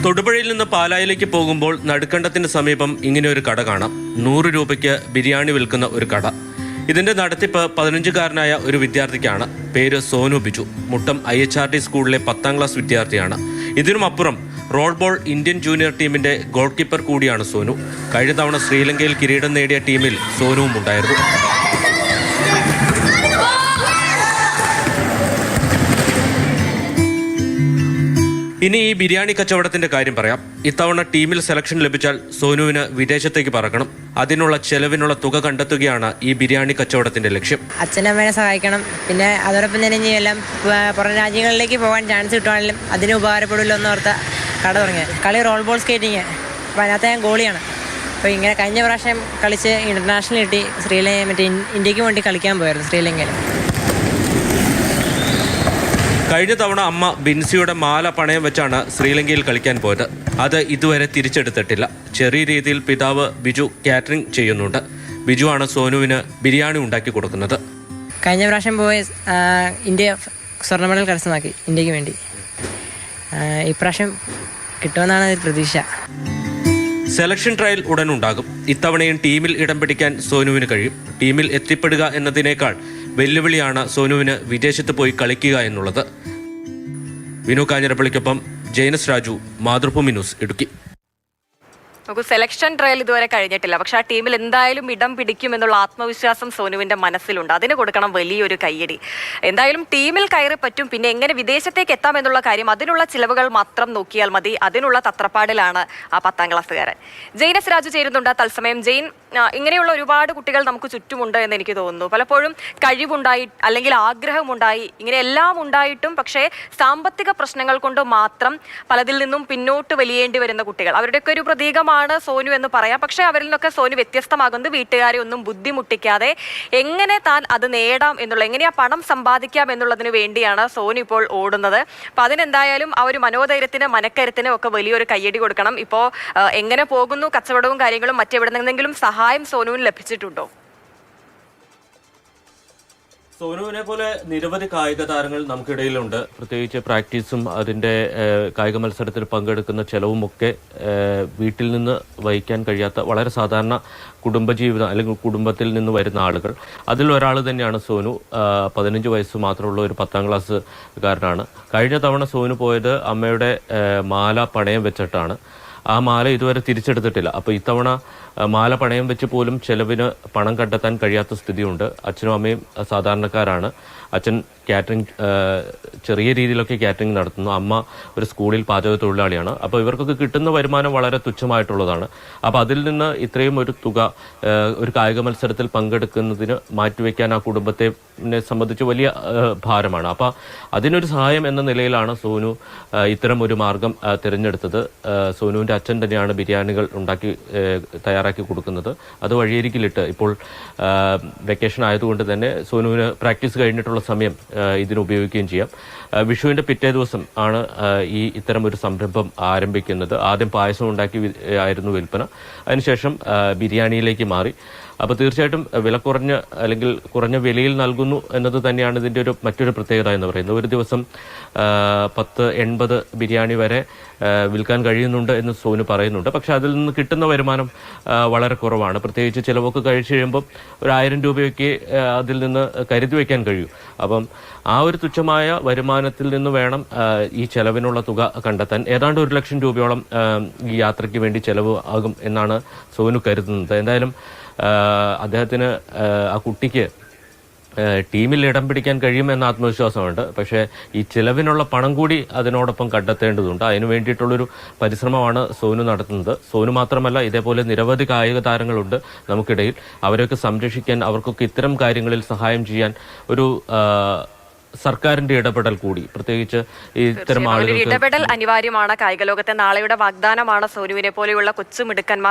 തൊടുപുഴയിൽ നിന്ന് പാലായിലേക്ക് പോകുമ്പോൾ നടുക്കണ്ടത്തിന് സമീപം ഇങ്ങനെ ഒരു കട കാണാം. 100 രൂപയ്ക്ക് ബിരിയാണി വിൽക്കുന്ന ഒരു കട. ഇതിന്റെ നടത്തിപ്പ് 15-കാരനായ ഒരു വിദ്യാർത്ഥിക്കാണ്. പേര് സോനു ബിജു. മുട്ടം IHRD സ്കൂളിലെ 10ാം ക്ലാസ് വിദ്യാർത്ഥിയാണ്. ഇതിനുമപ്പുറം റോൾ ബോൾ ഇന്ത്യൻ ജൂനിയർ ടീമിന്റെ ഗോൾ കീപ്പർ കൂടിയാണ് സോനു. കഴിഞ്ഞ തവണ ശ്രീലങ്കയിൽ കിരീടം നേടിയ ടീമിൽ സോനുവും ഉണ്ടായിരുന്നു. ഇനി ഈ ബിരിയാണി കച്ചവടത്തിന്റെ കാര്യം പറയാം. ഇത്തവണ ടീമിൽ സെലക്ഷൻ ലഭിച്ചാൽ സോനുവിന് വിദേശത്തേക്ക് പറക്കണം. അതിനുള്ള ചെലവിനുള്ള തുക കണ്ടെത്തുകയാണ് ഈ ബിരിയാണി കച്ചവടത്തിന്റെ ലക്ഷ്യം. അച്ഛനമ്മേനെ സഹായിക്കണം. പിന്നെ അതോടൊപ്പം തന്നെ എല്ലാം പുറം രാജ്യങ്ങളിലേക്ക് പോകാൻ ചാൻസ് കിട്ടുവാണെങ്കിലും അതിന് ഉപകാരപ്പെടില്ല എന്നോർത്ത കട തുടങ്ങിയ കളി റോൾ ബോൾ സ്കേറ്റിങ്. അപ്പോൾ അതിനകത്ത് ഞാൻ ഗോളിയാണ്. അപ്പോൾ ഇങ്ങനെ കഴിഞ്ഞ പ്രാവശ്യം കളിച്ച് ഇന്റർനാഷണൽ കിട്ടി. ഇന്ത്യക്ക് വേണ്ടി കളിക്കാൻ പോയായിരുന്നു ശ്രീലങ്കയിൽ. കഴിഞ്ഞ തവണ അമ്മ ബിൻസിയുടെ മാല പണയം വെച്ചാണ് ശ്രീലങ്കയിൽ കളിക്കാൻ പോയത്. അത് ഇതുവരെ തിരിച്ചെടുത്തിട്ടില്ല. ചെറിയ രീതിയിൽ പിതാവ് ബിജു കാറ്ററിംഗ് ചെയ്യുന്നുണ്ട്. ബിജുവാണ് സോനുവിന് ബിരിയാണി ഉണ്ടാക്കി കൊടുക്കുന്നത്. കഴിഞ്ഞ പ്രാവശ്യം പോയി ഇന്ത്യ സ്വർണ്ണ മെഡൽ കരസ്ഥമാക്കി ഇന്ത്യക്ക് വേണ്ടി. ഇപ്രാവശ്യം കിട്ടുമെന്നാണ് പ്രതീക്ഷ. സെലക്ഷൻ ട്രയൽ ഉടൻ ഉണ്ടാകും. ഇത്തവണയും ടീമിൽ ഇടം പിടിക്കാൻ സോനുവിന് കഴിയും. ടീമിൽ എത്തിപ്പെടുക എന്നതിനേക്കാൾ വെല്ലുവിളിയാണ് സോനുവിന് വിദേശത്ത് പോയി കളിക്കുക എന്നുള്ളത്. വിനു കാഞ്ഞിരപ്പള്ളിക്കൊപ്പം ജയനസ് രാജു, മാതൃഭൂമി ന്യൂസ്, ഇടുക്കി. നമുക്ക് സെലക്ഷൻ ട്രയൽ ഇതുവരെ കഴിഞ്ഞിട്ടില്ല. പക്ഷെ ആ ടീമിൽ എന്തായാലും ഇടം പിടിക്കുമെന്നുള്ള ആത്മവിശ്വാസം സോനുവിന്റെ മനസ്സിലുണ്ട്. അതിന് കൊടുക്കണം വലിയൊരു കയ്യടി. എന്തായാലും ടീമിൽ കയറി പറ്റും. പിന്നെ എങ്ങനെ വിദേശത്തേക്ക് എത്താമെന്നുള്ള കാര്യം, അതിനുള്ള ചിലവുകൾ മാത്രം നോക്കിയാൽ മതി. അതിനുള്ള തത്രപ്പാടിലാണ് ആ 10ാം ക്ലാസ്സുകാരൻ. ജെയിനസ് രാജു ചേരുന്നുണ്ട് തത്സമയം. ജെയിൻ, ഇങ്ങനെയുള്ള ഒരുപാട് കുട്ടികൾ നമുക്ക് ചുറ്റുമുണ്ട് എന്ന് എനിക്ക് തോന്നുന്നു. പലപ്പോഴും കഴിവുണ്ടായി അല്ലെങ്കിൽ ആഗ്രഹമുണ്ടായി, ഇങ്ങനെ എല്ലാം ഉണ്ടായിട്ടും പക്ഷേ സാമ്പത്തിക പ്രശ്നങ്ങൾ കൊണ്ട് മാത്രം പലതിൽ നിന്നും പിന്നോട്ട് വലിയേണ്ടി വരുന്ന കുട്ടികൾ. അവരുടെയൊക്കെ ഒരു പ്രതീകമാണ് സോനു എന്ന് പറയാം. പക്ഷേ അവരിൽ നിന്നൊക്കെ സോനു വ്യത്യസ്തമാകുന്നത് വീട്ടുകാരെ ഒന്നും ബുദ്ധിമുട്ടിക്കാതെ എങ്ങനെ താൻ അത് നേടാം എന്നുള്ള, എങ്ങനെയാ പണം സമ്പാദിക്കാം എന്നുള്ളതിന് വേണ്ടിയാണ് സോനു ഇപ്പോൾ ഓടുന്നത്. അപ്പോൾ അതിനെന്തായാലും ആ ഒരു മനോധൈര്യത്തിന് മനക്കരുത്തിന് ഒക്കെ വലിയൊരു കയ്യടി കൊടുക്കണം. ഇപ്പോൾ എങ്ങനെ പോകുന്നു കച്ചവടവും കാര്യങ്ങളും, മറ്റെവിടെ നിന്നെങ്കിലും സഹായം സോനുവിന് ലഭിച്ചിട്ടുണ്ടോ? സോനുവിനെ പോലെ നിരവധി കായിക താരങ്ങൾ നമുക്കിടയിലുണ്ട്. പ്രത്യേകിച്ച് പ്രാക്ടീസും അതിൻ്റെ കായിക മത്സരത്തിൽ പങ്കെടുക്കുന്ന ചെലവും ഒക്കെ വീട്ടിൽ നിന്ന് വഹിക്കാൻ കഴിയാത്ത വളരെ സാധാരണ കുടുംബജീവിതം അല്ലെങ്കിൽ കുടുംബത്തിൽ നിന്ന് വരുന്ന ആളുകൾ. അതിൽ ഒരാൾ തന്നെയാണ് സോനു. 15 വയസ്സ് മാത്രമുള്ള ഒരു 10ാം ക്ലാസ്സുകാരനാണ്. കഴിഞ്ഞ തവണ സോനു പോയത് അമ്മയുടെ മാല പണയം വെച്ചിട്ടാണ്. ആ മാല ഇതുവരെ തിരിച്ചെടുത്തിട്ടില്ല. അപ്പോൾ ഇത്തവണ മാല പണയം വെച്ച് പോലും ചെലവിന് പണം കണ്ടെത്താൻ കഴിയാത്ത സ്ഥിതിയുണ്ട്. അച്ഛനും അമ്മയും സാധാരണക്കാരാണ്. അച്ഛൻ കാറ്ററിംഗ്, ചെറിയ രീതിയിലൊക്കെ കാറ്ററിംഗ് നടത്തുന്നു. അമ്മ ഒരു സ്കൂളിൽ പാചക തൊഴിലാളിയാണ്. അപ്പോൾ ഇവർക്കൊക്കെ കിട്ടുന്ന വരുമാനം വളരെ തുച്ഛമായിട്ടുള്ളതാണ്. അപ്പോൾ അതിൽ നിന്ന് ഇത്രയും ഒരു തുക ഒരു കായിക മത്സരത്തിൽ പങ്കെടുക്കുന്നതിന് മാറ്റിവെക്കാൻ ആ കുടുംബത്തെ സംബന്ധിച്ച് വലിയ ഭാരമാണ്. അപ്പോൾ അതിനൊരു സഹായം എന്ന നിലയിലാണ് സോനു ഇത്തരം ഒരു മാർഗം തിരഞ്ഞെടുത്തത്. സോനുവിൻ്റെ അച്ഛൻ തന്നെയാണ് ബിരിയാണികൾ തയ്യാറാക്കി കൊടുക്കുന്നത്. അത് വഴിയരികിലിട്ട് ഇപ്പോൾ വെക്കേഷൻ ആയതുകൊണ്ട് തന്നെ സോനുവിന് പ്രാക്ടീസ് കഴിഞ്ഞിട്ടുള്ള സമയം ഇതിന് ഉപയോഗിക്കുകയും ചെയ്യാം. വിഷുവിൻ്റെ പിറ്റേ ദിവസം ആണ് ഇത്തരം ഒരു സംരംഭം ആരംഭിക്കുന്നത്. ആദ്യം പായസം ഉണ്ടാക്കി ആയിരുന്നു വിൽപ്പന. അതിനുശേഷം ബിരിയാണിയിലേക്ക് മാറി. അപ്പോൾ തീർച്ചയായിട്ടും വില കുറഞ്ഞ അല്ലെങ്കിൽ കുറഞ്ഞ വിലയിൽ നൽകുന്നു എന്നത് തന്നെയാണ് ഇതിൻ്റെ മറ്റൊരു പ്രത്യേകത എന്ന് പറയുന്നത്. ഒരു ദിവസം 10-80 ബിരിയാണി വരെ വിൽക്കാൻ കഴിയുന്നുണ്ട് എന്ന് സോനു പറയുന്നുണ്ട്. പക്ഷെ അതിൽ നിന്ന് കിട്ടുന്ന വരുമാനം വളരെ കുറവാണ്. പ്രത്യേകിച്ച് ചിലവൊക്കെ കഴിച്ചു കഴിയുമ്പോൾ ഒരു 1000 രൂപയൊക്കെ അതിൽ നിന്ന് കരുതി വയ്ക്കാൻ കഴിയും. അപ്പം ആ ഒരു തുച്ഛമായ വരുമാനത്തിൽ നിന്ന് വേണം ഈ ചെലവിനുള്ള തുക കണ്ടെത്താൻ. ഏതാണ്ട് 1 ലക്ഷം രൂപയോളം ഈ യാത്രയ്ക്ക് വേണ്ടി ചെലവ് ആകും എന്നാണ് സോനു കരുതുന്നത്. എന്തായാലും അദ്ദേഹത്തിന്, ആ കുട്ടിക്ക് ടീമിൽ ഇടം പിടിക്കാൻ കഴിയുമെന്ന ആത്മവിശ്വാസമുണ്ട്. പക്ഷേ ഈ ചിലവിനുള്ള പണം കൂടി അതിനോടൊപ്പം കണ്ടെത്തേണ്ടതുണ്ട്. അതിനു വേണ്ടിയിട്ടുള്ളൊരു പരിശ്രമമാണ് സോനു നടത്തുന്നത്. സോനു മാത്രമല്ല, ഇതേപോലെ നിരവധി കായിക താരങ്ങളുണ്ട് നമുക്കിടയിൽ. അവരെയൊക്കെ സംരക്ഷിക്കാൻ, അവർക്കൊക്കെ ഇത്തരം കാര്യങ്ങളിൽ സഹായം ചെയ്യാൻ ഒരു സർക്കാരിന്റെ ഇടപെടൽ കൂടി, പ്രത്യേകിച്ച് ഇത്തരം ആളുകൾ ഇടപെടൽ അനിവാര്യമാണ് കായിക ലോകത്തെ. നാളെയുടെ വാഗ്ദാനമാണ് സോനുവിനെ പോലെയുള്ള കൊച്ചുമിടുക്കന്മാർ.